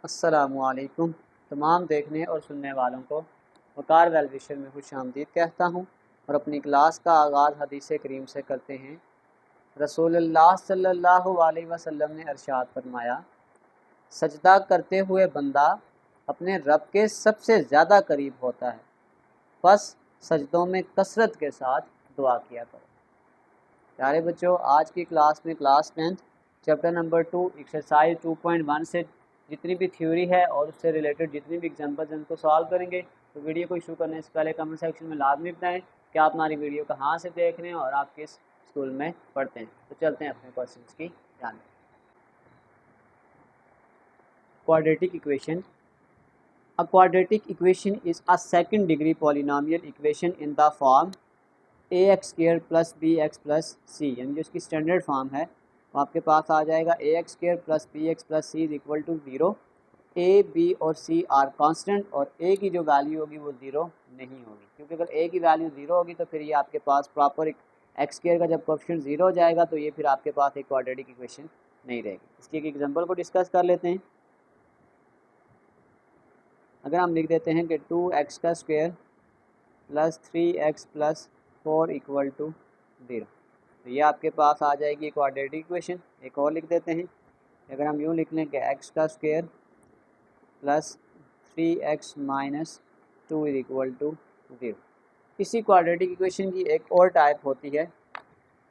अस्सलामुअलैकुम। तमाम देखने और सुनने वालों को वकार वेल विशर में खुश आमदीद कहता हूँ और अपनी क्लास का आगाज़ हदीस करीम से करते हैं। रसूलुल्लाह सल्लल्लाहु अलैहि वसल्लम ने इरशाद फरमाया, सजदा करते हुए बंदा अपने रब के सबसे ज़्यादा करीब होता है, बस सजदों में कसरत के साथ दुआ किया करो। प्यारे बच्चों, आज की क्लास में क्लास 10 चैप्टर नंबर 2 एक्सरसाइज 2.1 से जितनी भी थ्योरी है और उससे रिलेटेड जितनी भी एग्जाम्पल्स हैं उनको सॉल्व करेंगे। तो वीडियो को शुरू करने से पहले कमेंट सेक्शन में लाजमी बताएं कि आप हमारी वीडियो कहाँ से देख रहे हैं और आप किस स्कूल में पढ़ते हैं। तो चलते हैं अपने क्वेश्चंस की जाने। Quadratic equation. A quadratic equation is a second degree polynomial equation in the form ax square plus bx plus c, यानी जो इसकी स्टैंडर्ड फॉर्म है वो आपके पास आ जाएगा ax square plus bx plus c is equal to 0। a, b और c आर कांस्टेंट और a की जो वैल्यू होगी वो 0 नहीं होगी, क्योंकि अगर a की वैल्यू 0 होगी तो फिर ये आपके पास प्रॉपर एक्स स्क्वायर का जब कोएफिशिएंट 0 हो जाएगा तो ये फिर आपके पास एक क्वाड्रेटिक इक्वेशन नहीं रहेगी। इसकी एक एग्जाम्पल को डिस्कस कर लेते हैं। अगर हम लिख देते हैं कि 2x का square plus 3x plus 4 equal to 0, तो ये आपके पास आ जाएगी क्वाड्रेटिक इक्वेशन। एक और लिख देते हैं, अगर हम यूँ लिख लें कि x का square plus 3x minus 2 is equal to 0। इसी क्वाड्रेटिक इक्वेशन की एक और टाइप होती है,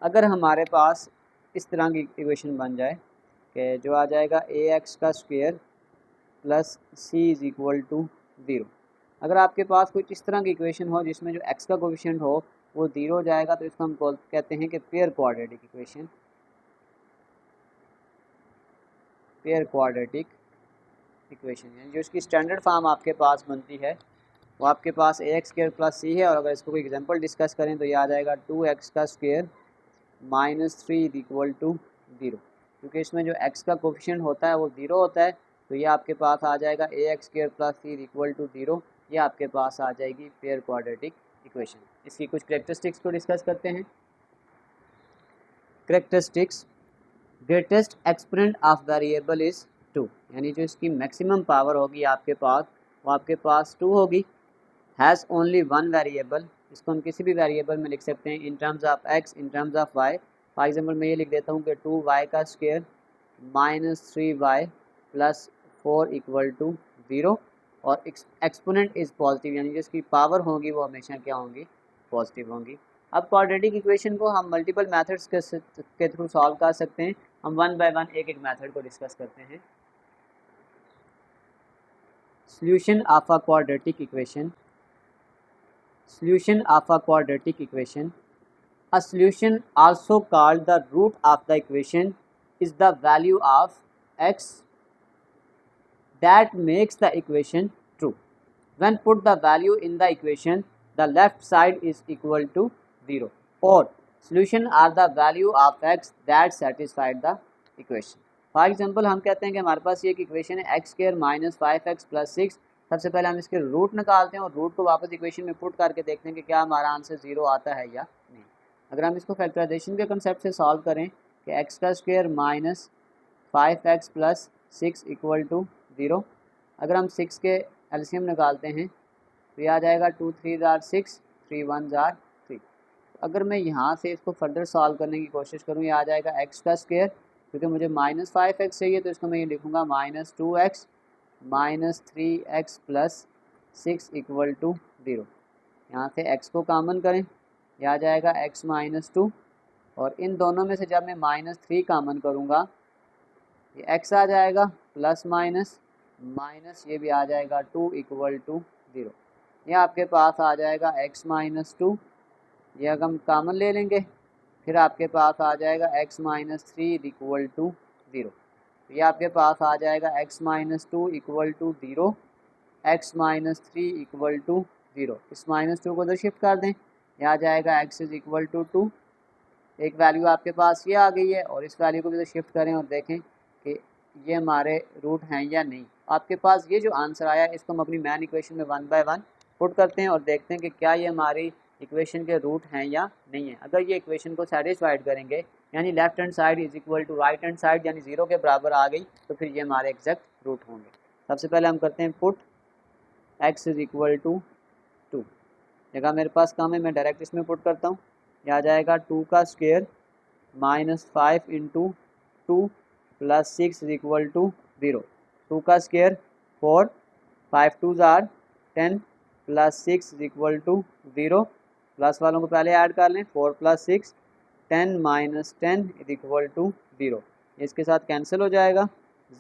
अगर हमारे पास इस तरह की इक्वेशन बन जाए कि जो आ जाएगा ax का square plus c is equal to 0। अगर आपके पास कुछ इस तरह की इक्वेशन हो जिसमें जो x का कोएफिशिएंट हो वो 0 हो जाएगा तो इसको हम कहते हैं कि pair quadratic equation. Pair quadratic equation यानी जो इसकी स्टैंडर्ड फॉर्म आपके पास बनती है वो आपके पास ax स्क्वायर प्लस c है। और अगर इसको कोई एग्जांपल डिस्कस करें तो ये आ जाएगा 2x का square minus 3 is equal to 0, क्योंकि इसमें जो x का कोएफिशिएंट होता है वो 0 होता है, तो ये आपके पास आ जाएगा ax square plus c equal to 0। ये आपके पास आ जाएगी पेयर क्वाड्रेटिक इक्वेशन। इसकी कुछ कैरेक्टरिस्टिक्स को डिस्कस करते हैं। Characteristics, greatest exponent of variable is 2, यानी जो इसकी मैक्सिमम पावर होगी आपके पास वो आपके पास 2 होगी। हैज़ ओनली वन वेरिएबल, इसको हम किसी भी वेरिएबल में लिख सकते हैं in terms of x, in terms of y। For example मैं ये लिख देता हूँ कि 2y का square minus 3y plus 4 equal to 0, और एक्सपोनेंट इज़ पॉजिटिव, यानी जिसकी पावर होगी वो हमेशा क्या होंगी, पॉजिटिव होंगी। अब क्वाड्रेटिक इक्वेशन को हम मल्टीपल मेथड्स के थ्रू सॉल्व कर सकते हैं। हम वन बाय वन एक एक मेथड को डिस्कस करते हैं। Solution of a quadratic equation. Solution of a quadratic equation. A solution, also called the root of the equation, is the value of x that makes the equation true. When put the value in the equation, the left side is equal to 0. Or solution are the value of x that satisfied the equation. For example, हम कहते हैं कि हमारे पास ये एक equation है x square minus 5x plus 6। सबसे पहले हम इसके रूट निकालते हैं और रूट को वापस इक्वेशन में पुट करके देखते हैं कि क्या हमारा आंसर 0 आता है या नहीं। अगर हम इसको फैक्टराइजेशन के कंसेप्ट से सॉल्व करें कि x का square minus 5x plus 6 equal to 0, अगर हम 6 के एलसीएम निकालते हैं तो ये आ जाएगा 2 3 जार 6, 3 1 जार 3। अगर मैं यहाँ से इसको फर्दर सॉल्व करने की कोशिश करूँ, ये आ जाएगा x का स्क्वायर, क्योंकि मुझे माइनस 5x चाहिए तो इसको मैं ये लिखूँगा minus 2x minus 3x plus 6 equal to 0। यहाँ से x को कॉमन करें, यह आ जाएगा x माइनस 2, और इन दोनों में से जब मैं माइनस 3 कॉमन करूँगा ये x आ जाएगा प्लस माइनस माइनस ये भी आ जाएगा 2 इक्वल टू 0। यह आपके पास आ जाएगा x माइनस 2, ये अगर हम कॉमन ले लेंगे फिर आपके पास आ जाएगा x माइनस 3 इक्वल टू 0। ये आपके पास आ जाएगा x minus 2 equal to 0, x minus 3 equal to 0। इस माइनस 2 को तो शिफ्ट कर दें, यह आ जाएगा x इज इक्वल टू 2। एक वैल्यू आपके पास ये आ गई है और इस वैल्यू को भी तो शिफ्ट करें और देखें कि ये हमारे रूट हैं या नहीं। आपके पास ये जो आंसर आया इसको हम अपनी मैन इक्वेशन में वन बाय वन पुट करते हैं और देखते हैं कि क्या ये हमारी इक्वेशन के रूट हैं या नहीं है। अगर ये इक्वेशन को सेटिस्फाइड करेंगे यानी left hand side is equal to right hand side यानी 0 के बराबर आ गई तो फिर ये हमारे एग्जैक्ट रूट होंगे। सबसे पहले हम करते हैं put x is equal to 2। जगह मेरे पास कम है, मैं डायरेक्ट इसमें पुट करता हूँ। यह आ जाएगा 2 का square minus 5 into 2 plus 6 is equal to 0। 2 का स्क्वायर 4, 5 2 जार 10 plus 6 is equal to 0। Plus वालों को पहले ऐड कर लें, 4 plus 6 10 minus 10 is equal to 0। इसके साथ कैंसिल हो जाएगा,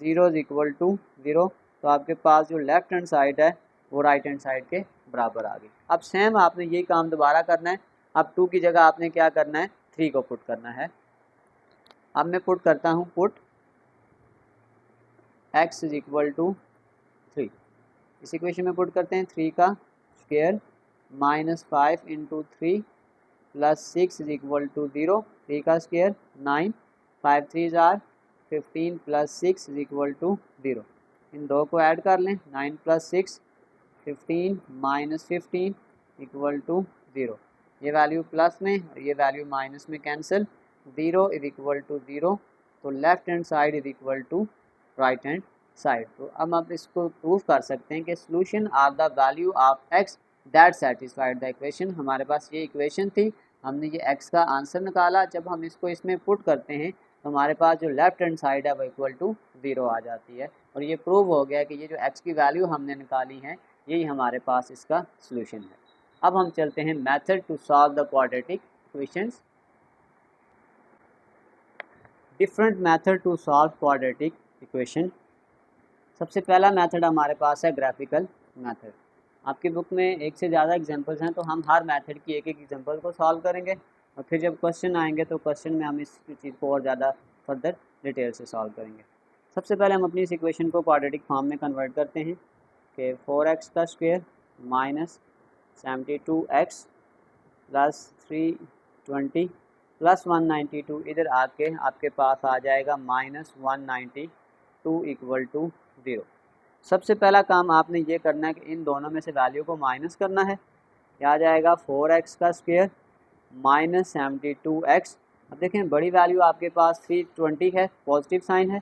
0 इज इक्वल टू 0। तो आपके पास जो लेफ्ट हैंड साइड है वो राइट हैंड साइड के बराबर आ गई। अब सेम आपने यही काम दोबारा करना है। अब 2 की जगह आपने क्या करना है, 3 को पुट करना है। अब मैं पुट करता हूँ, put x is equal to 3। इस इक्वेशन में पुट करते हैं, 3 का square minus 5 into 3 plus 6 is equal to 0। 3 का स्क्वायर 9, 5 3 जार 15 प्लस 6 इज इक्वल टू 0। इन दो को ऐड कर लें, 9 प्लस 6 15 माइनस 15 इक्वल टू 0। ये वैल्यू प्लस में और ये वैल्यू माइनस में कैंसिल, 0 इज इक्वल टू 0। तो left hand side is equal to right hand side. तो अब आप इसको प्रूव कर सकते हैं कि solution are the value of x that satisfied the equation. हमारे पास ये इक्वेशन थी, हमने ये x का आंसर निकाला। जब हम इसको इसमें पुट करते हैं तो हमारे पास जो लेफ्ट हैंड साइड है वो इक्वल टू 0 आ जाती है। और ये प्रूव हो गया कि ये जो x की वैल्यू हमने निकाली है यही हमारे पास इसका सोल्यूशन है। अब हम चलते हैं method to solve the quadratic equations. Different method to solve quadratic equation. सबसे पहला मेथड हमारे पास है ग्राफिकल मेथड। आपकी बुक में एक से ज़्यादा एग्जांपल्स हैं, तो हम हर मेथड की एक एक एग्जांपल को सॉल्व करेंगे और फिर जब क्वेश्चन आएंगे तो क्वेश्चन में हम इस चीज़ को और ज़्यादा फर्दर डिटेल से सॉल्व करेंगे। सबसे पहले हम अपनी इस इक्वेशन को क्वाड्रेटिक फॉर्म में कन्वर्ट करते हैं कि 4x का square minus 72x plus 320 plus 192 इधर आके आपके पास आ जाएगा माइनस 192 इक्वल टू 0। सबसे पहला काम आपने ये करना है कि इन दोनों में से वैल्यू को माइनस करना है। क्या आ जाएगा, 4x का स्क्वायर माइनस 72x। अब देखें बड़ी वैल्यू आपके पास 320 है, पॉजिटिव साइन है।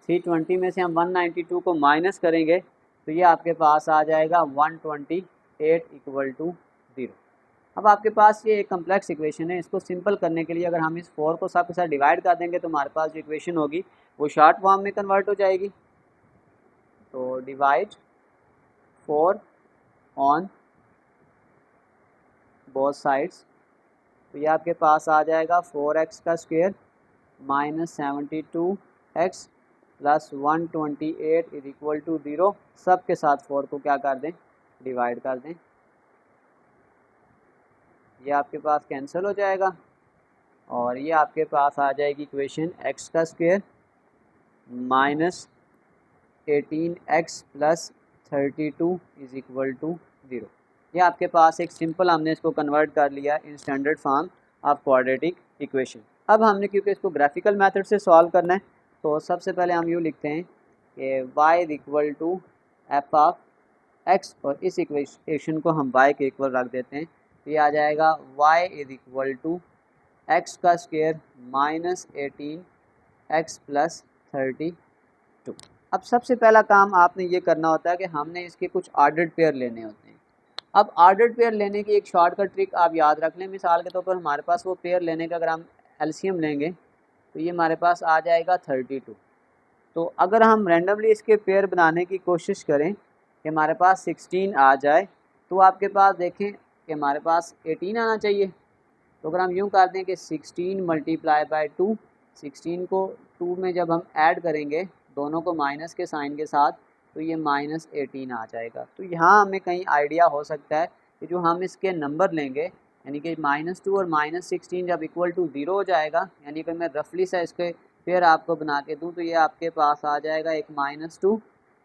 320 में से हम 192 को माइनस करेंगे तो ये आपके पास आ जाएगा 128 इक्वल टू 0। अब आपके पास ये एक कम्प्लेक्स इक्वेशन है, इसको सिंपल करने के लिए अगर हम इस 4 को सब के साथ डिवाइड कर देंगे तो हमारे पास जो इक्वेशन होगी वो शॉर्ट फॉर्म में कन्वर्ट हो जाएगी। तो डिवाइड 4 ऑन बोथ साइड्स, तो ये आपके पास आ जाएगा 4x का square minus 72x plus 128 is equal to 0। सब के साथ 4 को क्या कर दें, डिवाइड कर दें। ये आपके पास कैंसिल हो जाएगा और ये आपके पास आ जाएगी इक्वेशन x का square minus 18x plus 32 is equal to 0। ये आपके पास एक सिंपल, हमने इसको कन्वर्ट कर लिया in standard form of quadratic equation. अब हमने क्योंकि इसको ग्राफिकल मेथड से सॉल्व करना है तो सबसे पहले हम यूँ लिखते हैं कि y is equal to f of x और इस इक्वेशन को हम y के इक्वल रख देते हैं। तो ये आ जाएगा y is equal to x का स्क्वायर माइनस 18x प्लस 32। अब सबसे पहला काम आपने ये करना होता है कि हमने इसके कुछ ऑर्डर्ड पेयर लेने होते हैं। अब ऑर्डर्ड पेयर लेने की एक शॉर्टकट ट्रिक आप याद रख लें। मिसाल के तौर पर हमारे पास वो पेयर लेने का अगर हम एलसीएम लेंगे तो ये हमारे पास आ जाएगा 32। तो अगर हम रैंडमली इसके पेयर बनाने की कोशिश करें कि हमारे पास 16 आ जाए तो आपके पास देखें कि हमारे पास 18 आना चाहिए। तो अगर हम यूँ कर दें कि 16 मल्टीप्लाई बाय 2, 16 को 2 में जब हम ऐड करेंगे दोनों को माइनस के साइन के साथ तो ये माइनस 18 आ जाएगा। तो यहाँ हमें कहीं आइडिया हो सकता है कि जो हम इसके नंबर लेंगे यानी कि -2 और -16 जब इक्वल टू 0 हो जाएगा, यानी कि मैं रफली सा इसके पेयर आपको बना के दूँ तो ये आपके पास आ जाएगा एक -2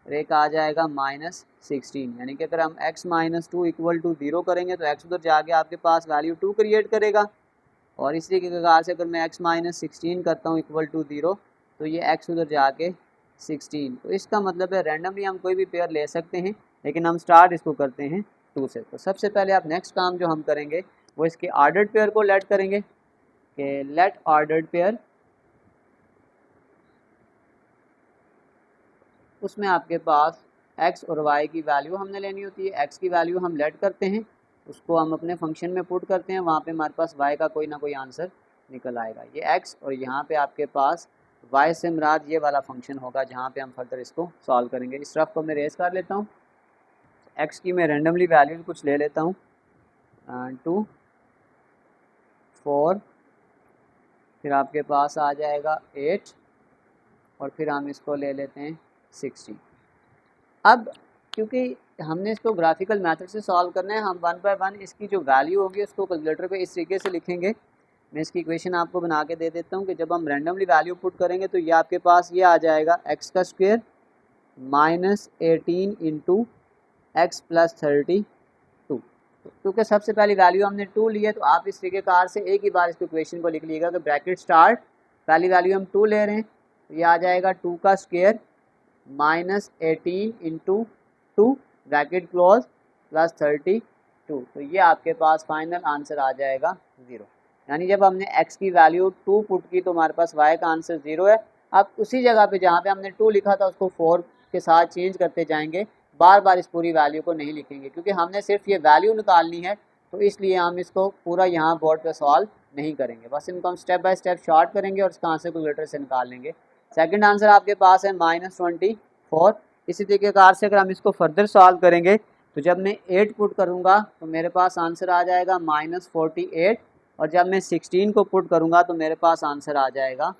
और एक आ जाएगा -16। यानी कि अगर हम x -2 इक्वल टू 0 करेंगे तो x उधर जाके आपके पास वैल्यू 2 क्रिएट करेगा। और इसी के प्रकार से अगर मैं x -16 करता हूँ इक्वल टू 0 तो ये x उधर जाके 16। तो इसका मतलब है रैंडमली हम कोई भी पेयर ले सकते हैं, लेकिन हम स्टार्ट इसको करते हैं 2 से। तो सबसे पहले आप नेक्स्ट काम जो हम करेंगे वो इसके ऑर्डर्ड पेयर को लेट करेंगे कि लेट ऑर्डर्ड पेयर, उसमें आपके पास एक्स और वाई की वैल्यू हमने लेनी होती है। एक्स की वैल्यू हम लेट करते हैं, उसको हम अपने फंक्शन में पुट करते हैं, वहाँ पे हमारे पास वाई का कोई ना कोई आंसर निकल आएगा। ये एक्स और यहाँ पे आपके पास वाई से मुराद ये वाला फंक्शन होगा जहाँ पे हम फर्दर इसको सॉल्व करेंगे। इस रफ को मैं रेस कर लेता हूँ। एक्स की मैं रेंडमली वैल्यू कुछ ले लेता हूँ, 2 4, फिर आपके पास आ जाएगा 8 और फिर हम इसको ले लेते हैं 16। अब क्योंकि हमने इसको ग्राफिकल मेथड से सॉल्व करना है, हम 1 बाय 1 इसकी जो वैल्यू होगी उसको कैलकुलेटर पे इस तरीके से लिखेंगे। मैं इसकी इक्वेशन आपको बना के दे देता हूँ कि जब हम रैंडमली वैल्यू पुट करेंगे तो ये आपके पास ये आ जाएगा एक्स का स्क्वायर -18 इंटू एक्स प्लस 32। क्योंकि सबसे पहली वैल्यू हमने 2 ली है तो आप इस तरीके कार से एक ही बार इस इक्वेशन को लिख लीजिएगा कि ब्रैकेट स्टार्ट, पहली वैल्यू हम 2 ले रहे हैं तो ये आ जाएगा 2 का square -18 into 2 bracket close plus 32। तो ये आपके पास फाइनल आंसर आ जाएगा 0। यानी जब हमने x की वैल्यू 2 पुट की तो हमारे पास y का आंसर 0 है। अब उसी जगह पे जहाँ पे हमने 2 लिखा था उसको 4 के साथ चेंज करते जाएंगे, बार बार इस पूरी वैल्यू को नहीं लिखेंगे क्योंकि हमने सिर्फ ये वैल्यू निकालनी है, तो इसलिए हम इसको पूरा यहाँ बोर्ड पे सॉल्व नहीं करेंगे, बस इनको हम स्टेप बाय स्टेप शॉर्ट करेंगे और इसका आंसर कैलकुलेटर से निकाल लेंगे। सेकंड आंसर आपके पास है -24। इसी तरीके कार से अगर हम इसको फर्दर सॉल्व करेंगे तो जब मैं 8 पुट करूँगा तो मेरे पास आंसर आ जाएगा -48 और जब मैं 16 को पुट करूँगा तो मेरे पास आंसर आ जाएगा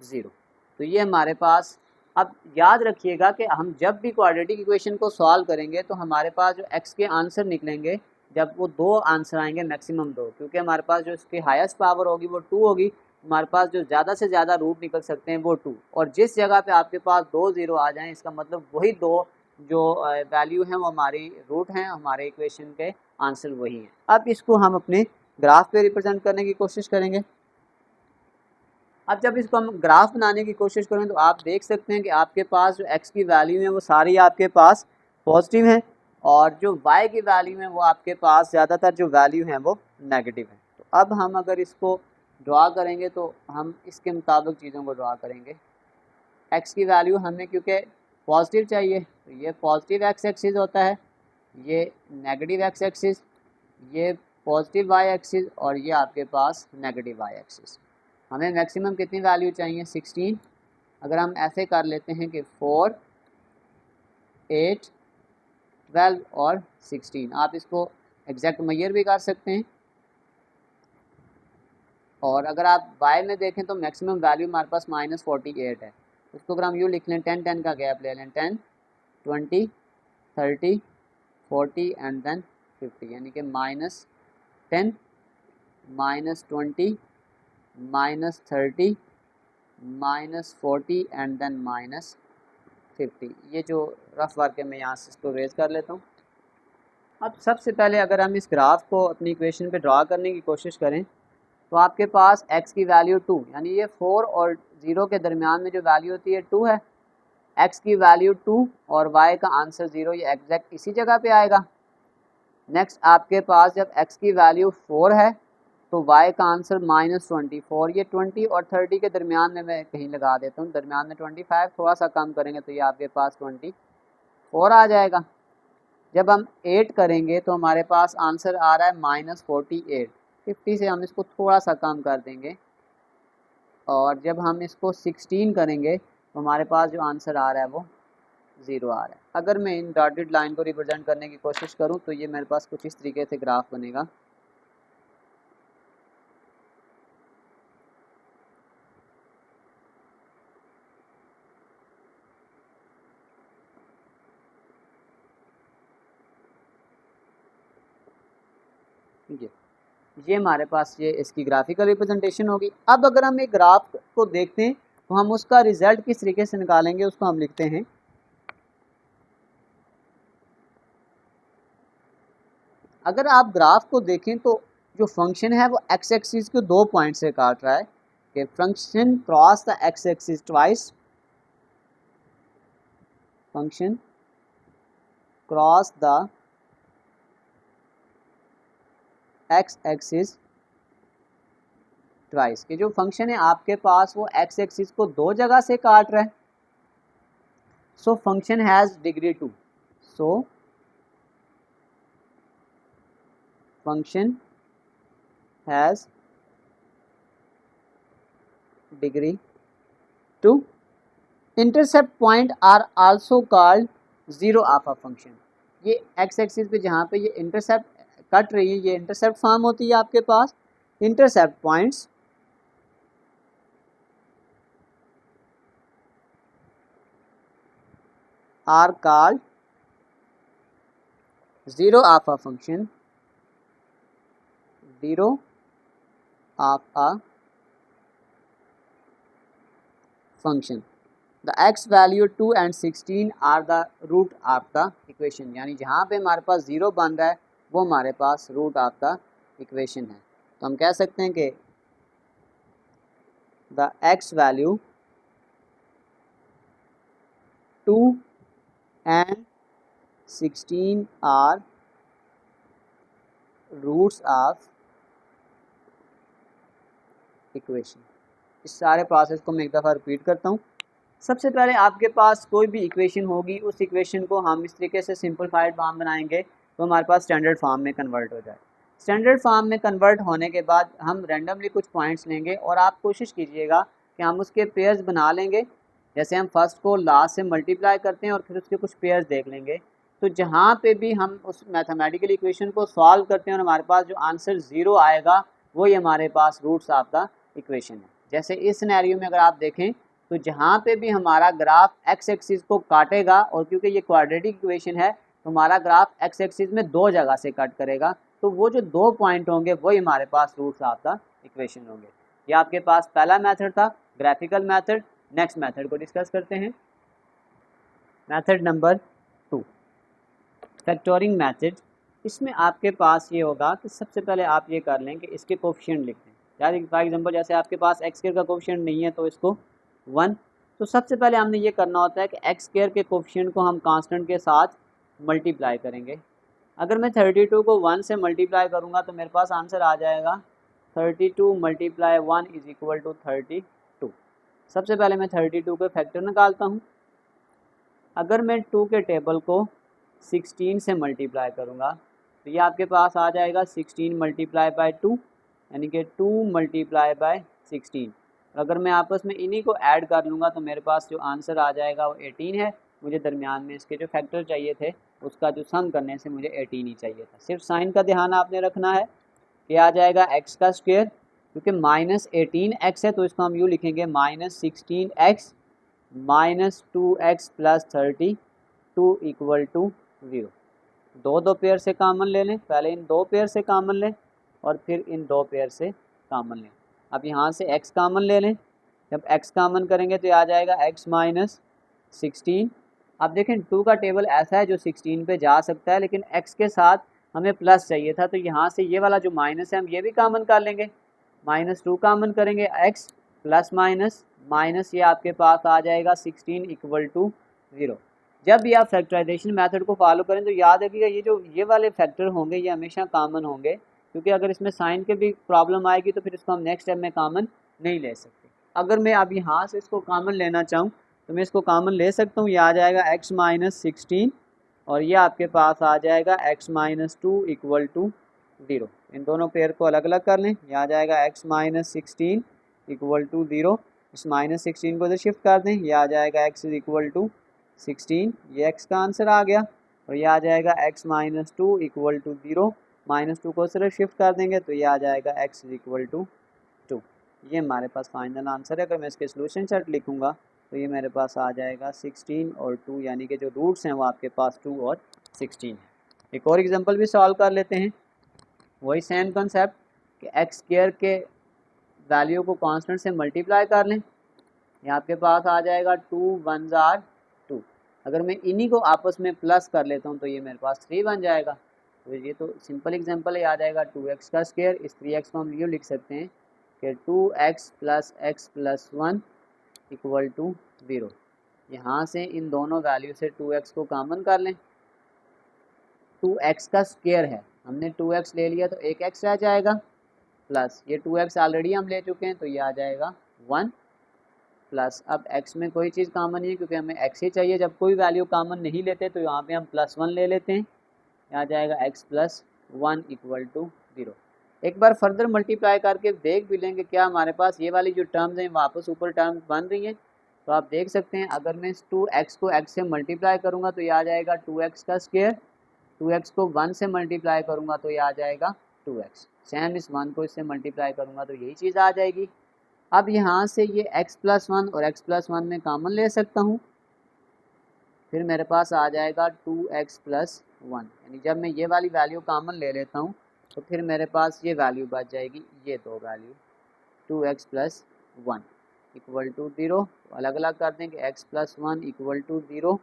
0। तो ये हमारे पास, अब याद रखिएगा कि हम जब भी क्वाड्रेटिक इक्वेशन को सॉल्व करेंगे तो हमारे पास जो x के आंसर निकलेंगे, जब वो 2 आंसर आएंगे मैक्सिमम 2, क्योंकि हमारे पास जो इसकी हाईएस्ट पावर होगी वो 2 होगी, हमारे पास जो ज़्यादा से ज़्यादा रूट निकल सकते हैं वो 2, और जिस जगह पे आपके पास 2 0 आ जाएं इसका मतलब वही 2 जो वैल्यू हैं वो हमारी रूट हैं, हमारे इक्वेशन के आंसर वही हैं। अब इसको हम अपने ग्राफ पे रिप्रेजेंट करने की कोशिश करेंगे। अब जब इसको हम ग्राफ बनाने की कोशिश करें तो आप देख सकते हैं कि आपके पास जो x की वैल्यू है वो सारी आपके पास पॉजिटिव है और जो y की वैल्यू है वो आपके पास ज़्यादातर जो वैल्यू है वो नेगेटिव है। तो अब हम अगर इसको ड्रा करेंगे तो हम इसके मुताबिक चीज़ों को ड्रा करेंगे। x की वैल्यू हमें क्योंकि पॉजिटिव चाहिए तो ये पॉजिटिव x एक्सिस होता है, ये नेगेटिव x एक्सिस, ये पॉजिटिव y एक्सिस और ये आपके पास नेगेटिव y एक्सिस। हमें मैक्सिमम कितनी वैल्यू चाहिए 16। अगर हम ऐसे कर लेते हैं कि 4 8 12 और 16, आप इसको एग्जैक्ट मेजर भी कर सकते हैं। और अगर आप y में देखें तो मैक्सिमम वैल्यू हमारे पास -48 है, उसको अगर हम यूँ लिख लें 10 10 का गैप ले लें, 10 20 30 40 एंड देन 50, यानी कि -10 -20 -30 -40 एंड देन -50। ये जो रफ वर्क है मैं यहाँ से इसको रेज कर लेता हूँ। अब सबसे पहले अगर हम इस ग्राफ को अपनी इक्वेशन पे ड्रा करने की कोशिश करें तो आपके पास x की वैल्यू 2, यानी ये 4 और 0 के दरमियान में जो वैल्यू होती है 2 है, x की वैल्यू 2 और y का आंसर 0, ये एग्जैक्ट इसी जगह पे आएगा। नेक्स्ट आपके पास जब x की वैल्यू 4 है तो y का आंसर -24, ये 20 और 30 के दरमियान में मैं कहीं लगा देता हूँ, दरमियान में 25, थोड़ा सा कम करेंगे तो ये आपके पास 24 आ जाएगा। जब हम 8 करेंगे तो हमारे पास आंसर आ रहा है -48, 50 से हम इसको थोड़ा सा कम कर देंगे और जब हम इसको 16 करेंगे तो हमारे पास जो आंसर आ रहा है वो 0 आ रहा है। अगर मैं इन डॉटेड लाइन को रिप्रेजेंट करने की कोशिश करूँ तो ये मेरे पास कुछ इस तरीके से ग्राफ बनेगा। ये हमारे पास ये इसकी ग्राफिकल रिप्रेजेंटेशन होगी। अब अगर हम एक ग्राफ को देखते हैं तो हम उसका रिजल्ट किस तरीके से निकालेंगे, उसको हम लिखते हैं अगर आप ग्राफ को देखें तो जो फंक्शन है वो एक्स एक्सिस को 2 पॉइंट से काट रहा है कि function cross the x axis twice, function cross the x axis twice, कि जो फंक्शन है आपके पास वो एक्स एक्सिस को 2 जगह से काट रहा है। So function has degree 2, so function has degree 2। Intercept point are also called zero of a function. ये एक्स एक्सिस पे जहाँ पे ये इंटरसेप्ट कट रही है, ये इंटरसेप्ट फॉर्म होती है आपके पास। Intercept points are called zero of a function, zero of a function. The x value 2 and 16 are the root of the equation. यानी जहाँ पे हमारे पास ज़ीरो बन रहा है वो हमारे पास रूट ऑफ द इक्वेशन है। तो हम कह सकते हैं कि the x value 2 and 16 are roots of equation. इस सारे प्रोसेस को मैं एक दफ़ा रिपीट करता हूँ। सबसे पहले आपके पास कोई भी इक्वेशन होगी, उस इक्वेशन को हम इस तरीके से सिंपलीफाइड फॉर्म बनाएंगे तो हमारे पास स्टैंडर्ड फॉर्म में कन्वर्ट हो जाए। स्टैंडर्ड फॉर्म में कन्वर्ट होने के बाद हम रैंडमली कुछ पॉइंट्स लेंगे और आप कोशिश कीजिएगा कि हम उसके पेयर्स बना लेंगे। जैसे हम फर्स्ट को लास्ट से मल्टीप्लाई करते हैं और फिर उसके कुछ पेयर्स देख लेंगे। तो जहाँ पे भी हम उस मैथमेटिकल इक्वेशन को सॉल्व करते हैं और हमारे पास जो आंसर ज़ीरो आएगा वही हमारे पास रूट्स ऑफ द इक्वेशन है। जैसे इस सिनेरियो में अगर आप देखें तो जहाँ पे भी हमारा ग्राफ एक्स एक्सिस को काटेगा, और क्योंकि ये क्वाड्रेटिक इक्वेशन है तो हमारा ग्राफ एक्स एक्सिस में दो जगह से कट करेगा, तो वो जो दो पॉइंट होंगे वही हमारे पास रूट्स ऑफ द इक्वेशन होंगे। ये आपके पास पहला मेथड था, ग्राफिकल मेथड। नेक्स्ट मेथड को डिस्कस करते हैं। Method number 2, factoring method. इसमें आपके पास ये होगा कि सबसे पहले आप ये कर लें कि इसके कोफिशिएंट लिख दें। यार फॉर एग्जांपल जैसे आपके पास एक्स स्क्वायर का कोफिशिएंट नहीं है तो इसको 1। तो सबसे पहले हमने ये करना होता है कि एक्स स्क्वायर के कोफिशिएंट को हम कांस्टेंट के साथ मल्टीप्लाई करेंगे। अगर मैं 32 को 1 से मल्टीप्लाई करूँगा तो मेरे पास आंसर आ जाएगा 32 मल्टीप्लाई 1 इज इक्वल टू 32। सबसे पहले मैं 32 के फैक्टर निकालता हूँ। अगर मैं 2 के टेबल को 16 से मल्टीप्लाई करूँगा तो ये आपके पास आ जाएगा 16 मल्टीप्लाई बाय 2, यानी कि 2 मल्टीप्लाई बाय 16। अगर मैं आपस में इन्हीं को ऐड कर लूँगा तो मेरे पास जो आंसर आ जाएगा वो 18 है। मुझे दरमियान में इसके जो फैक्टर चाहिए थे उसका जो सम करने से मुझे 18 ही चाहिए था। सिर्फ साइन का ध्यान आपने रखना है कि आ जाएगा एक्स का स्क्वायर, क्योंकि -18x है तो इसको हम यूँ लिखेंगे -16x -2x plus 32 equal to 0। दो पेयर से कॉमन ले लें, पहले इन दो पेयर से कॉमन लें और फिर इन दो पेयर से कॉमन लें। अब यहाँ से x कॉमन ले लें। जब x कॉमन करेंगे तो आ जाएगा x माइनस 16। अब देखें 2 का टेबल ऐसा है जो 16 पे जा सकता है, लेकिन x के साथ हमें प्लस चाहिए था तो यहाँ से ये वाला जो माइनस है हम ये भी कॉमन कर लेंगे। -2 कॉमन करेंगे, x प्लस माइनस ये आपके पास आ जाएगा 16 इक्वल टू 0। जब भी आप फैक्टराइजेशन मेथड को फॉलो करें तो याद रखिएगा ये वाले फैक्टर होंगे ये हमेशा कॉमन होंगे, क्योंकि अगर इसमें साइन के भी प्रॉब्लम आएगी तो फिर इसको हम नेक्स्ट स्टेप में कॉमन नहीं ले सकते। अगर मैं अब यहाँ से इसको कॉमन लेना चाहूँ तो मैं इसको कॉमन ले सकता हूँ। ये आ जाएगा x माइनस 16 और ये आपके पास आ जाएगा x माइनस 2 इक्वल टू 0। इन दोनों पेयर को अलग अलग कर लें। ये आ जाएगा x माइनस 16 इक्वल टू 0। इस -16 को इधर शिफ्ट कर दें, ये आ जाएगा x इज इक्वल टू 16। ये x का आंसर आ गया। और ये आ जाएगा x माइनस 2 इक्वल टू 0। -2 को सिर्फ शिफ्ट कर देंगे तो ये आ जाएगा x इज इक्वल टू 2। ये हमारे पास फाइनल आंसर है। अगर मैं इसके सोल्यूशन सेट लिखूँगा तो ये मेरे पास आ जाएगा 16 और 2, यानी कि जो रूट्स हैं वो आपके पास 2 और 16 है। एक और एग्जांपल भी सॉल्व कर लेते हैं। वही सेम कंसेप्ट कि एक्स स्क्वायर के वैल्यू को कांस्टेंट से मल्टीप्लाई कर लें। ये आपके पास आ जाएगा 2 1 जार 2। अगर मैं इन्हीं को आपस में प्लस कर लेता हूँ तो ये मेरे पास 3 बन जाएगा। तो ये तो सिंपल एग्जांपल है, आ जाएगा 2x का स्क्वायर। इस 3x को हम यूँ लिख सकते हैं कि 2x plus x plus 1 equal to 0। यहाँ से इन दोनों वैल्यू से 2x को कॉमन कर लें। 2x का स्क्वायर है, हमने 2x ले लिया तो एक x रह जाएगा, प्लस ये 2x ऑलरेडी हम ले चुके हैं तो ये आ जाएगा 1। प्लस, अब x में कोई चीज़ कॉमन नहीं है क्योंकि हमें x ही चाहिए। जब कोई वैल्यू कॉमन नहीं लेते तो यहाँ पे हम +1 ले लेते हैं, यहाँ जाएगा x + 1 = 0। एक बार फर्दर मल्टीप्लाई करके देख भी लेंगे क्या हमारे पास ये वाली जो टर्म्स हैं वापस ऊपर टर्म्स बन रही हैं। तो आप देख सकते हैं अगर मैं इस 2x को x से मल्टीप्लाई करूँगा तो ये आ जाएगा 2x का स्क्वायर, 2x को 1 से मल्टीप्लाई करूँगा तो ये आ जाएगा 2x, सेम इस 1 को इससे मल्टीप्लाई करूँगा तो यही चीज़ आ जाएगी। अब यहाँ से ये x + 1 और x + 1 में कॉमन ले सकता हूँ, फिर मेरे पास आ जाएगा 2x + 1, यानी जब मैं ये वाली वैल्यू कॉमन ले लेता हूँ तो फिर मेरे पास ये वैल्यू बच जाएगी, ये दो वैल्यू 2x + 1 = 0। अलग अलग कर दें कि x + 1 = 0,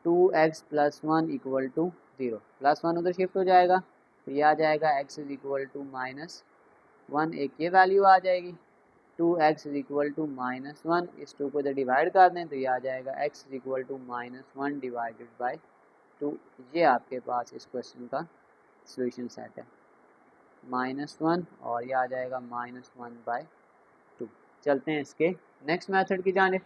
2x + 1 = 0, +1 उधर शिफ्ट हो जाएगा तो ये आ जाएगा x = -1, एक ये वैल्यू आ जाएगी। 2x = -1, इस 2 को इधर डिवाइड कर दें तो ये आ जाएगा x = -1 / 2। ये आपके पास इस क्वेश्चन का सॉल्यूशन सेट है, -1 और ये आ जाएगा -1/2। चलते हैं इसके नेक्स्ट मेथड की जानिब।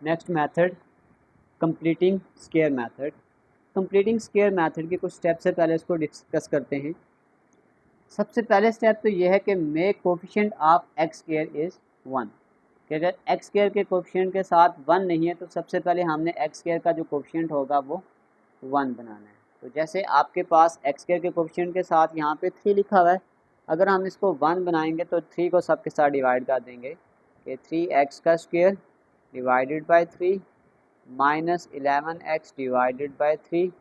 Next method completing square method. Completing square method के कुछ स्टेप से पहले इसको डिस्कस करते हैं। सबसे पहले स्टेप तो ये है कि make coefficient of x square is 1, कि अगर x स्क्वायर के कोफिशिएंट के साथ 1 नहीं है तो सबसे पहले हमने x स्क्वायर का जो कोफिशिएंट होगा वो 1 बनाना है। तो जैसे आपके पास x स्क्वायर के कोफिशिएंट के साथ यहाँ पे 3 लिखा हुआ है, अगर हम इसको 1 बनाएंगे तो 3 को सबके साथ डिवाइड कर देंगे कि 3x का square divided by 3 -11x divided by 3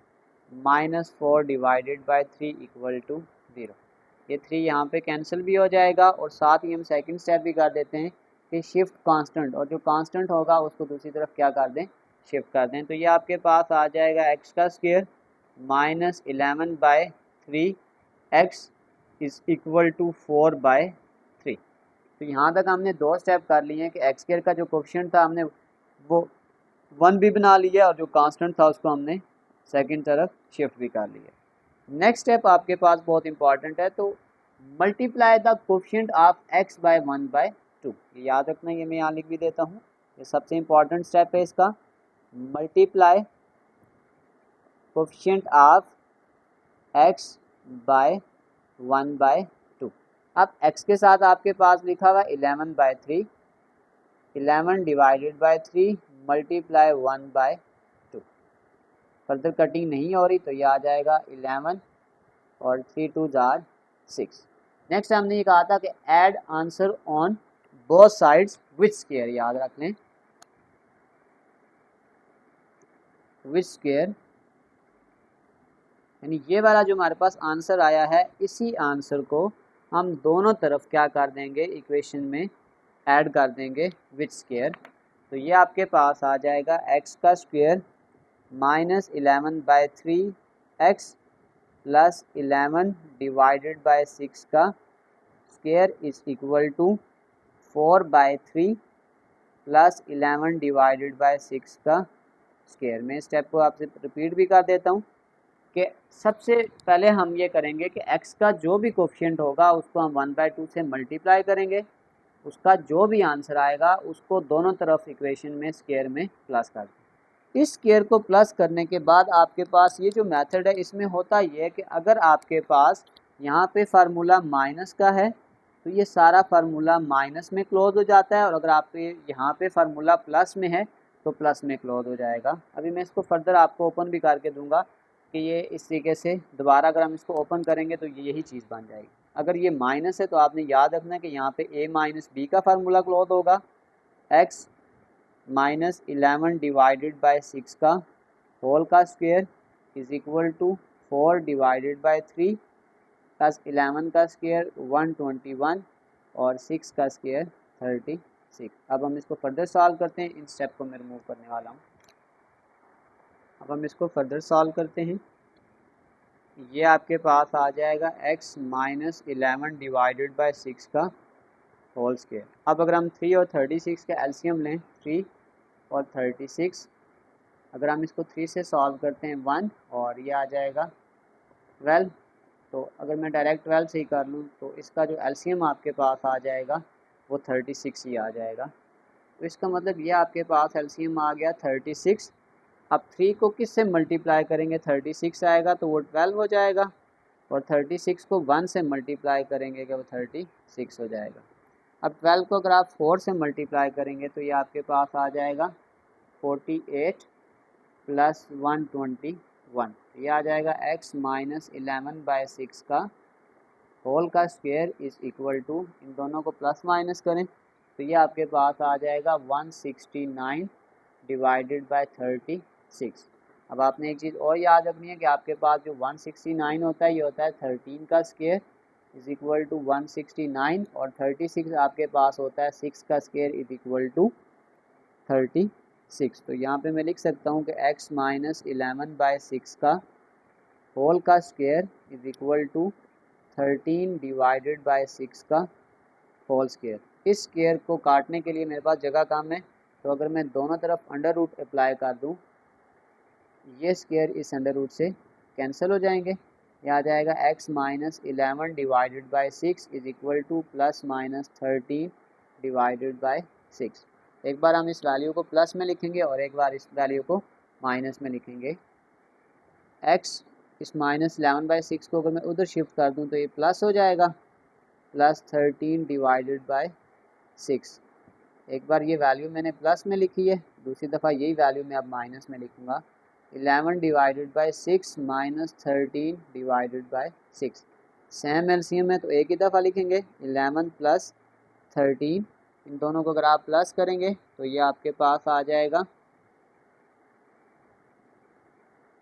-4 divided by 3 = 0। ये 3 यहाँ पे कैंसिल भी हो जाएगा और साथ ही हम सेकंड स्टेप भी कर देते हैं कि शिफ्ट कांस्टेंट, और जो कांस्टेंट होगा उसको दूसरी तरफ क्या कर दें, शिफ्ट कर दें। तो ये आपके पास आ जाएगा x का स्क्वायर -11/3 x = 4/3। तो यहाँ तक हमने 2 स्टेप कर लिए हैं कि x स्क्वायर का जो कोफिशिएंट था हमने वो 1 भी बना लिया और जो कांस्टेंट था उसको हमने सेकंड तरफ शिफ्ट भी कर लिया। नेक्स्ट स्टेप आपके पास बहुत इंपॉर्टेंट है, तो multiply the coefficient of x by 1/2। ये याद रखना, ये मैं यहाँ लिख भी देता हूँ, ये सबसे इंपॉर्टेंट स्टेप है इसका। Multiply coefficient of x by 1/2। अब x के साथ आपके पास लिखा हुआ 11/3, 11 divided by 3 multiply 1/2। Further cutting नहीं हो रही तो ये आ जाएगा 11 और 3 2 जार 6। नेक्स्ट हमने ये कहा था कि add answer on both sides with square, याद रख लें विथ स्क्वायर, यानी ये वाला जो हमारे पास आंसर आया है इसी आंसर को हम दोनों तरफ क्या कर देंगे, इक्वेशन में ऐड कर देंगे विथ स्क्वायर। तो ये आपके पास आ जाएगा x का स्क्वायर -11/3 x + 11 डिवाइडेड बाय 6 का स्क्वायर = 4/3 + 11 डिवाइडेड बाय 6 का स्क्वायर। मैं स्टेप को आपसे रिपीट भी कर देता हूँ कि सबसे पहले हम ये करेंगे कि x का जो भी कोफिशिएंट होगा उसको हम 1/2 से मल्टीप्लाई करेंगे, उसका जो भी आंसर आएगा उसको दोनों तरफ इक्वेशन में स्क्वायर में प्लस कर दें। इस स्क्वायर को प्लस करने के बाद आपके पास ये जो मेथड है इसमें होता ये है कि अगर आपके पास यहाँ पे फार्मूला माइनस का है तो ये सारा फार्मूला माइनस में क्लोज हो जाता है, और अगर आप यहाँ पे फार्मूला प्लस में है तो प्लस में क्लोज हो जाएगा। अभी मैं इसको फर्दर आपको ओपन भी करके दूंगा कि ये इस तरीके से दोबारा अगर हम इसको ओपन करेंगे तो यही चीज़ बन जाएगी। अगर ये माइनस है तो आपने याद रखना है कि यहाँ पे a - b का फार्मूला क्लोज होगा, x -11 डिवाइडेड बाय 6 का होल का स्क्वायर = 4 डिवाइडेड बाय 3 प्लस 11 का स्क्वायर 121 और 6 का स्क्वायर 36। अब हम इसको फर्दर सॉल्व करते हैं, इन स्टेप को मैं रिमूव करने वाला हूँ। अब हम इसको फर्दर सॉल्व करते हैं। ये आपके पास आ जाएगा x -11 डिवाइडेड बाय 6 का होल स्क्वायर। अब अगर हम 3 और 36 का एलसीएम लें, 3 और 36, अगर हम इसको 3 से सॉल्व करते हैं 1 और ये आ जाएगा 12। तो अगर मैं डायरेक्ट 12 से ही कर लूँ तो इसका जो एलसीएम आपके पास आ जाएगा वो 36 ही आ जाएगा। तो इसका मतलब ये आपके पास एलसीएम आ गया 36। अब 3 को किस से मल्टीप्लाई करेंगे, 36 आएगा तो वो 12 हो जाएगा, और 36 को 1 से मल्टीप्लाई करेंगे कि वो 36 हो जाएगा। अब 12 को अगर आप 4 से मल्टीप्लाई करेंगे तो ये आपके पास आ जाएगा 48 प्लस 121, ये आ जाएगा x माइनस 11/6 का होल का स्क्वायर इज इक्वल टू, इन दोनों को प्लस माइनस करें तो ये आपके पास आ जाएगा 169 डिवाइडेड बाय 36। अब आपने एक चीज़ और याद रखनी है कि आपके पास जो 169 होता है ये होता है 13 का स्क्वायर इज इक्वल टू 169, और 36 आपके पास होता है 6 का स्क्वायर इज इक्वल टू 36। तो यहाँ पे मैं लिख सकता हूँ कि x माइनस 11/6 का होल का square is equal to 13 divided by 6 का होल स्क्वायर। इस स्क्वायर को काटने के लिए मेरे पास जगह कम है, तो अगर मैं दोनों तरफ अंडर रूट अप्लाई कर दूँ, ये स्क्वायर इस अंडर रूट से कैंसिल हो जाएंगे, यह आ जाएगा x minus 11 divided by 6 is equal two plus minus 13 divided by 6। एक बार हम इस वैल्यू को प्लस में लिखेंगे और एक बार इस वैल्यू को माइनस में लिखेंगे। x इस माइनस 11/6 को अगर मैं उधर शिफ्ट कर दूं तो ये प्लस हो जाएगा, प्लस 13 डिवाइडेड बाय 6। एक बार ये वैल्यू मैंने प्लस में लिखी है, दूसरी दफ़ा यही वैल्यू मैं अब माइनस में लिखूँगा। 11 divided by 6 minus 13 divided by 6, same LCM है तो एक ही दफ़ा लिखेंगे। 11 प्लस 13, इन दोनों को अगर आप प्लस करेंगे तो ये आपके पास आ जाएगा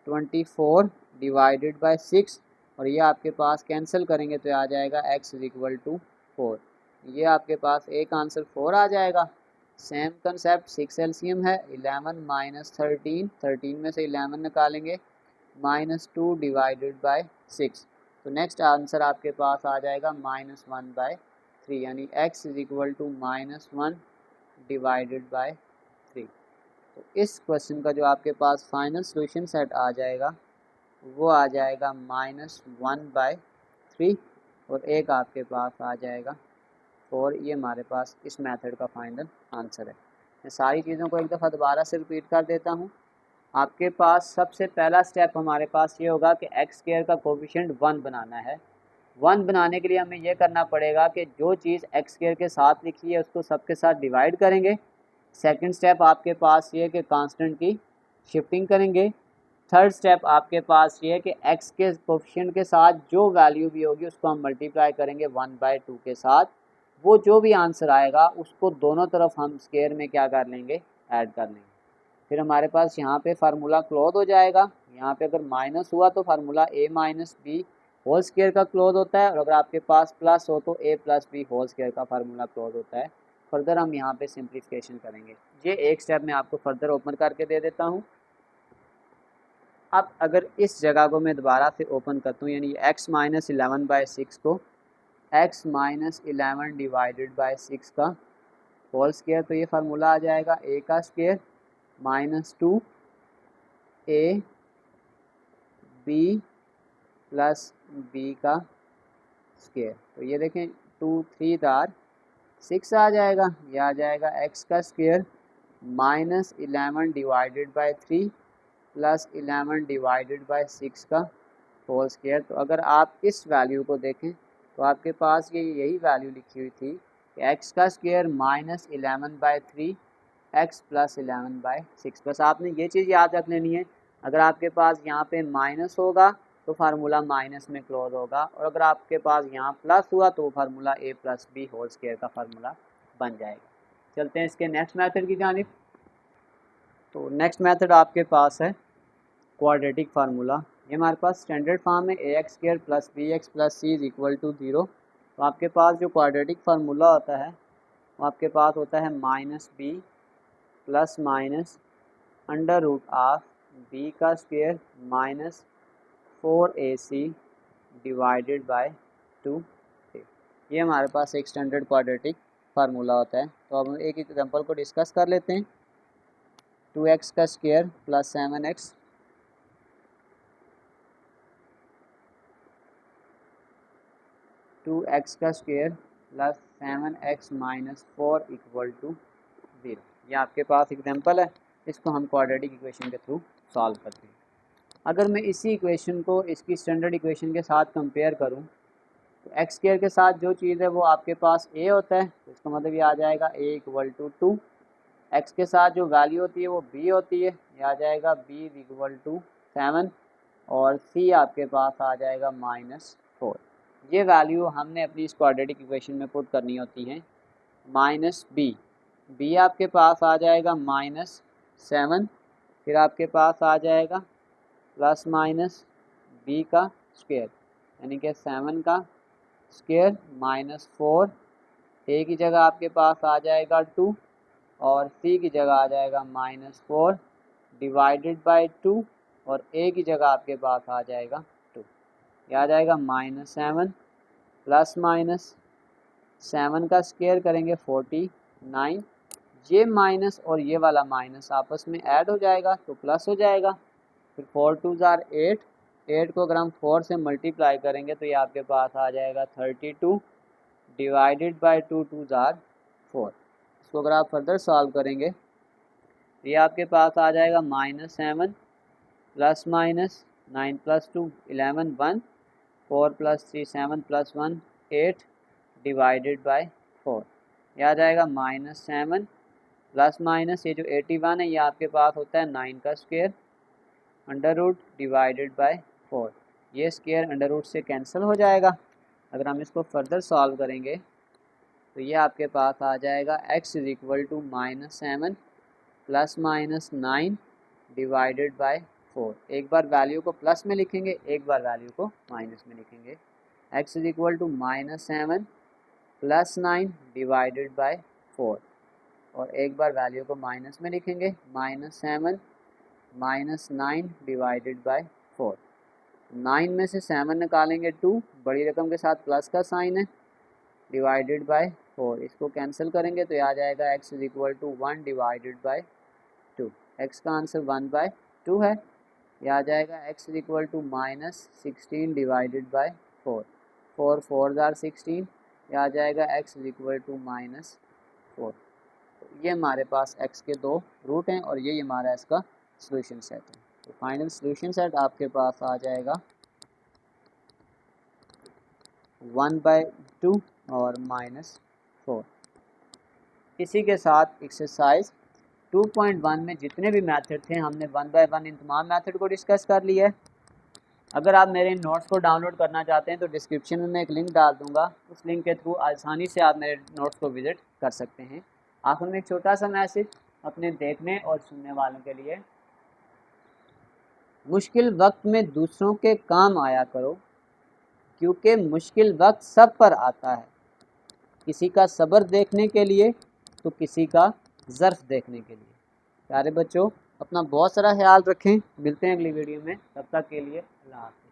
24 डिवाइडेड बाय 6, और ये आपके पास कैंसिल करेंगे तो आ जाएगा x इज इक्वल टू 4। ये आपके पास एक आंसर 4 आ जाएगा। सेम कंसेप्ट 6 एलसीएम है, 11 माइनस 13 में से 11 निकालेंगे, माइनस 2 डिवाइडेड बाय 6, तो नेक्स्ट आंसर आपके पास आ जाएगा -1/3, यानी x is equal to -1 divided by 3। तो इस क्वेश्चन का जो आपके पास फाइनल सॉल्यूशन सेट आ जाएगा वो आ जाएगा -1/3, और एक आपके पास आ जाएगा 4। ये हमारे पास इस मेथड का फाइनल आंसर है। मैं सारी चीज़ों को एक दफ़ा दोबारा से रिपीट कर देता हूँ। आपके पास सबसे पहला स्टेप हमारे पास ये होगा कि एक्स स्क्वायर का कोफिशिएंट 1 बनाना है। 1 बनाने के लिए हमें ये करना पड़ेगा कि जो चीज़ एक्स स्क्वायर के साथ लिखी है उसको सबके साथ डिवाइड करेंगे। सेकंड स्टेप आपके पास ये है कि कांस्टेंट की शिफ्टिंग करेंगे। थर्ड स्टेप आपके पास ये है कि एक्स के कोफिशिएंट के साथ जो वैल्यू भी होगी उसको हम मल्टीप्लाई करेंगे 1/2 के साथ। वो जो भी आंसर आएगा उसको दोनों तरफ हम स्क्वायर में क्या कर लेंगे, ऐड कर लेंगे। फिर हमारे पास यहाँ पे फार्मूला क्लोज हो जाएगा। यहाँ पे अगर माइनस हुआ तो formula a minus B whole square का क्लोज होता है, और अगर आपके पास प्लस हो तो a plus B whole square का फार्मूला क्लोज होता है। फर्दर हम यहाँ पे सिंप्लीफिकेशन करेंगे। ये एक स्टेप मैं आपको फर्दर ओपन करके दे देता हूँ। अब अगर इस जगह को मैं दोबारा से ओपन करता हूँ, यानी x माइनस 11/6 को x माइनस 11 डिवाइडेड बाय 6 का होल स्क्वायर, तो ये फार्मूला आ जाएगा a का square minus 2 a b plus b का स्क्वायर। तो ये देखें 2 3 दार 6 आ जाएगा। ये आ जाएगा x का square minus 11 divided by 3 plus 11 divided by 6 का होल स्क्वायर। तो अगर आप इस वैल्यू को देखें तो आपके पास ये यही वैल्यू लिखी हुई थी कि x का स्क्वायर माइनस 11/3 x प्लस 11/6। बस आपने ये चीज़ याद रख लेनी है, अगर आपके पास यहाँ पे माइनस होगा तो फार्मूला माइनस में क्लोज होगा, और अगर आपके पास यहाँ प्लस हुआ तो formula a plus B whole square का फार्मूला बन जाएगा। चलते हैं इसके नेक्स्ट मेथड की जानिब। तो नेक्स्ट मेथड आपके पास है क्वाड्रेटिक फार्मूला। ये हमारे पास स्टैंडर्ड फॉर्म है ax² plus bx plus c is equal to 0। तो आपके पास जो क्वाड्रेटिक फार्मूला होता है वो आपके पास होता है -b plus minus under root of b का square minus 4ac divided by 2। ये हमारे पास एक स्टैंडर्ड क्वाड्रेटिक फार्मूला होता है। तो अब हम एक एग्जांपल को डिस्कस कर लेते हैं। 2x का स्क्वायर प्लस 7x 2x का square plus 7x minus 4 equal to 0। ये आपके पास एग्जांपल है, इसको हम क्वाड्रेटिक इक्वेशन के थ्रू सॉल्व करते हैं। अगर मैं इसी इक्वेशन को इसकी स्टैंडर्ड इक्वेशन के साथ कंपेयर करूं तो एक्स स्क्वायर के साथ जो चीज़ है वो आपके पास a होता है, तो इसका मतलब ये आ जाएगा a इक्वल टू 2। एक्स के साथ जो वैल्यू होती है वो b होती है, ये आ जाएगा b इक्वल टू 7 और c आपके पास आ जाएगा -4। ये वैल्यू हमने अपनी इस क्वाड्रेटिक इक्वेशन में पुट करनी होती है। b आपके पास आ जाएगा -7, फिर आपके पास आ जाएगा प्लस माइनस b का स्क्वायर यानी कि 7 का स्क्वायर -4, a की जगह आपके पास आ जाएगा 2 और c की जगह आ जाएगा -4 डिवाइडेड बाय 2 और a की जगह आपके पास आ जाएगा 2। यह आ जाएगा -7 प्लस माइनस 7 का स्क्वायर करेंगे 49, ये माइनस और ये वाला माइनस आपस में ऐड हो जाएगा तो प्लस हो जाएगा। फिर 4 2 ज़ार 8, 8 को अगर हम 4 से मल्टीप्लाई करेंगे तो ये आपके पास आ जाएगा 32 डिवाइडेड बाय 2 2 ज़ार 4। इसको अगर आप फर्दर सॉल्व करेंगे तो ये आपके पास आ जाएगा -7 plus minus 9 plus 2 11 1 4 plus 3 7 plus 1 8 divided by 4। यह आ जाएगा -7 प्लस माइनस ये जो 81 है ये आपके पास होता है 9 का square under root divided by 4। ये स्क्वायर अंडर रूट से कैंसिल हो जाएगा। अगर हम इसको फर्दर सॉल्व करेंगे तो ये आपके पास आ जाएगा x is equal to -7 plus minus 9 divided by 4। एक बार वैल्यू को प्लस में लिखेंगे, एक बार वैल्यू को माइनस में लिखेंगे। x is equal to -7 plus 9 divided by 4 और एक बार वैल्यू को माइनस में लिखेंगे, -7 माइनस 9 डिवाइडेड बाय 4। 9 में से 7 निकालेंगे 2, बड़ी रकम के साथ प्लस का साइन है, डिवाइडेड बाय 4। इसको कैंसिल करेंगे तो ये आ जाएगा x is equal to 1 divided by 2। x का आंसर 1/2 है। यह आ जाएगा x is equal to -16 divided by 4। 4 4 ज़ार 16, यह आ जाएगा x इज इक्वल टू -4। तो ये हमारे पास x के 2 रूट हैं और ये हमारा इसका सॉल्यूशन सेट है। तो फाइनल सॉल्यूशन सेट आपके पास आ जाएगा 1/2 और -4। इसी के साथ एक्सरसाइज 2.1 में जितने भी मेथड थे हमने 1 बाय 1 इन तमाम मेथड को डिस्कस कर लिया है। अगर आप मेरे नोट्स को डाउनलोड करना चाहते हैं तो डिस्क्रिप्शन में मैं एक लिंक डाल दूंगा, उस लिंक के थ्रू आसानी से आप मेरे नोट्स को विजिट कर सकते हैं। आखिर में एक छोटा सा मैसेज अपने देखने और सुनने वालों के लिए, मुश्किल वक्त में दूसरों के काम आया करो क्योंकि मुश्किल वक्त सब पर आता है। किसी का सब्र देखने के लिए तो किसी का ज़र्फ देखने के लिए। प्यारे बच्चों, अपना बहुत सारा ख्याल रखें। मिलते हैं अगली वीडियो में, तब तक के लिए अल्लाह हाफ़िज़।